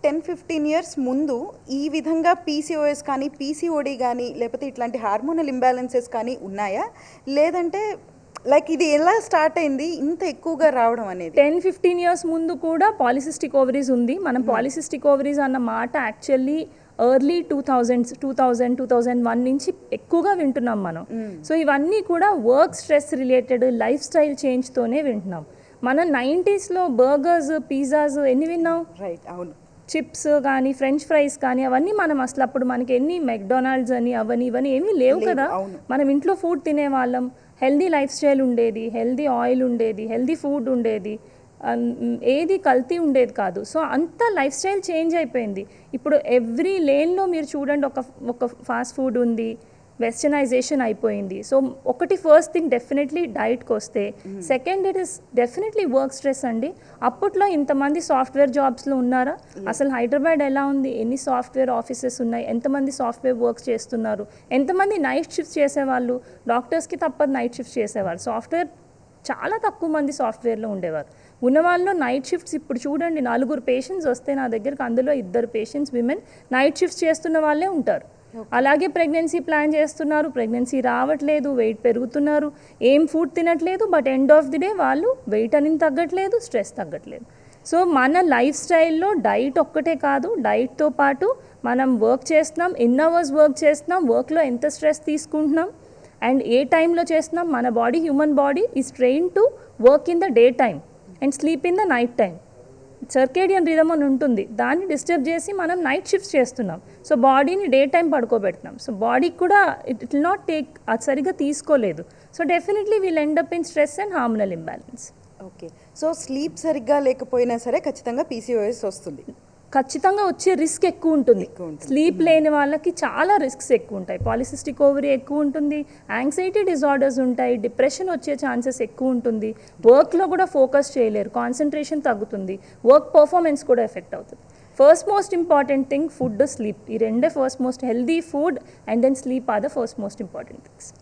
10-15 years ముందు ఈ విధంగా పీసీఓఎస్ కానీ పీసీఓడి కానీ లేకపోతే ఇట్లాంటి హార్మోనల్ ఇంబ్యాలెన్సెస్ కానీ ఉన్నాయా, లేదంటే లైక్ ఇది ఎలా స్టార్ట్ అయింది ఇంత ఎక్కువగా రావడం అనేది? 10-15 ఇయర్స్ ముందు కూడా పాలిసిస్టిక్ ఓవరీస్ ఉంది. మనం పాలిసిస్టిక్ ఓవరీస్ అన్న మాట యాక్చువల్లీ ఎర్లీ 2001 నుంచి ఎక్కువగా వింటున్నాం మనం. సో ఇవన్నీ కూడా work stress related life style చేంజ్తోనే వింటున్నాం. మనం 90sలో బర్గర్స్ పిజ్జాస్ ఎన్ని విన్నాం? రైట్, అవును. చిప్స్ కానీ ఫ్రెంచ్ ఫ్రైస్ కానీ అవన్నీ మనం అసలు అప్పుడు మనకి ఎన్ని మెక్డొనాల్డ్స్ అని అవన్నీ ఇవన్నీ ఏమీ లేవు కదా. మనం ఇంట్లో ఫుడ్ తినేవాళ్ళం, హెల్దీ లైఫ్ స్టైల్ ఉండేది, హెల్దీ ఆయిల్ ఉండేది, హెల్దీ ఫుడ్ ఉండేది, ఏది కల్తీ ఉండేది కాదు. సో అంత లైఫ్ స్టైల్ చేంజ్ అయిపోయింది. ఇప్పుడు ఎవ్రీ లేన్లో మీరు చూడండి ఒక ఫాస్ట్ ఫుడ్ ఉంది, వెస్టర్నైజేషన్ అయిపోయింది. సో ఒకటి ఫస్ట్ థింగ్ డెఫినెట్లీ డైట్కి వస్తే, second it is definitely work stress అండి. అప్పట్లో ఇంతమంది సాఫ్ట్వేర్ జాబ్స్లో ఉన్నారా? అసలు హైదరాబాద్ ఎలా ఉంది, ఎన్ని సాఫ్ట్వేర్ ఆఫీసెస్ ఉన్నాయి, ఎంతమంది సాఫ్ట్వేర్ వర్క్స్ చేస్తున్నారు, ఎంతమంది నైట్ షిఫ్ట్స్ చేసేవాళ్ళు, డాక్టర్స్కి తప్పదు నైట్ షిఫ్ట్స్ చేసేవారు. సాఫ్ట్వేర్ చాలా తక్కువ మంది సాఫ్ట్వేర్లో ఉండేవారు. ఉన్న వాళ్ళు నైట్ షిఫ్ట్స్ ఇప్పుడు చూడండి, 4 పేషెంట్స్ వస్తే నా దగ్గరకు అందులో 2 పేషెంట్స్ విమెన్ నైట్ షిఫ్ట్స్ చేస్తున్న వాళ్ళే ఉంటారు. అలాగే ప్రెగ్నెన్సీ ప్లాన్ చేస్తున్నారు, ప్రెగ్నెన్సీ రావట్లేదు, వెయిట్ పెరుగుతున్నారు, ఏం ఫుడ్ తినట్లేదు, but end of the day వాళ్ళు వెయిట్ అనేది తగ్గట్లేదు, స్ట్రెస్ తగ్గట్లేదు. సో మన లైఫ్ స్టైల్లో డైట్ ఒక్కటే కాదు, డైట్తో పాటు మనం వర్క్ చేస్తున్నాం, ఎన్ని అవర్స్ వర్క్ చేస్తున్నాం, వర్క్లో ఎంత స్ట్రెస్ తీసుకుంటున్నాం అండ్ ఏ టైంలో చేస్తున్నాం. మన body, human body is train to work in the day time and sleep in the night time. Circadian rhythm అని ఉంటుంది, దాన్ని డిస్టర్బ్ చేసి మనం నైట్ షిఫ్ట్స్ చేస్తున్నాం. సో బాడీని డే టైం పడుకోబెడుతున్నాం. సో బాడీకి కూడా ఇట్ విల్ నాట్ టేక్, అది సరిగ్గా తీసుకోలేదు. So definitely will end up in stress and hormonal imbalance. Okay, so sleep సరిగ్గా లేకపోయినా సరే ఖచ్చితంగా పీసీఓఎస్ వస్తుంది. ఖచ్చితంగా వచ్చే రిస్క్ ఎక్కువ ఉంటుంది. స్లీప్ లేని వాళ్ళకి చాలా రిస్క్స్ ఎక్కువ ఉంటాయి. పాలిసిస్టిక్ ఓవరీ ఎక్కువ ఉంటుంది, యాంగ్జైటీ డిజార్డర్స్ ఉంటాయి, డిప్రెషన్ వచ్చే ఛాన్సెస్ ఎక్కువ ఉంటుంది, వర్క్లో కూడా ఫోకస్ చేయలేరు, కాన్సన్ట్రేషన్ తగ్గుతుంది, వర్క్ పర్ఫార్మెన్స్ కూడా ఎఫెక్ట్ అవుతుంది. First most important thing food, sleep. ఈ రెండే first most, healthy food and then sleep are the first most important things.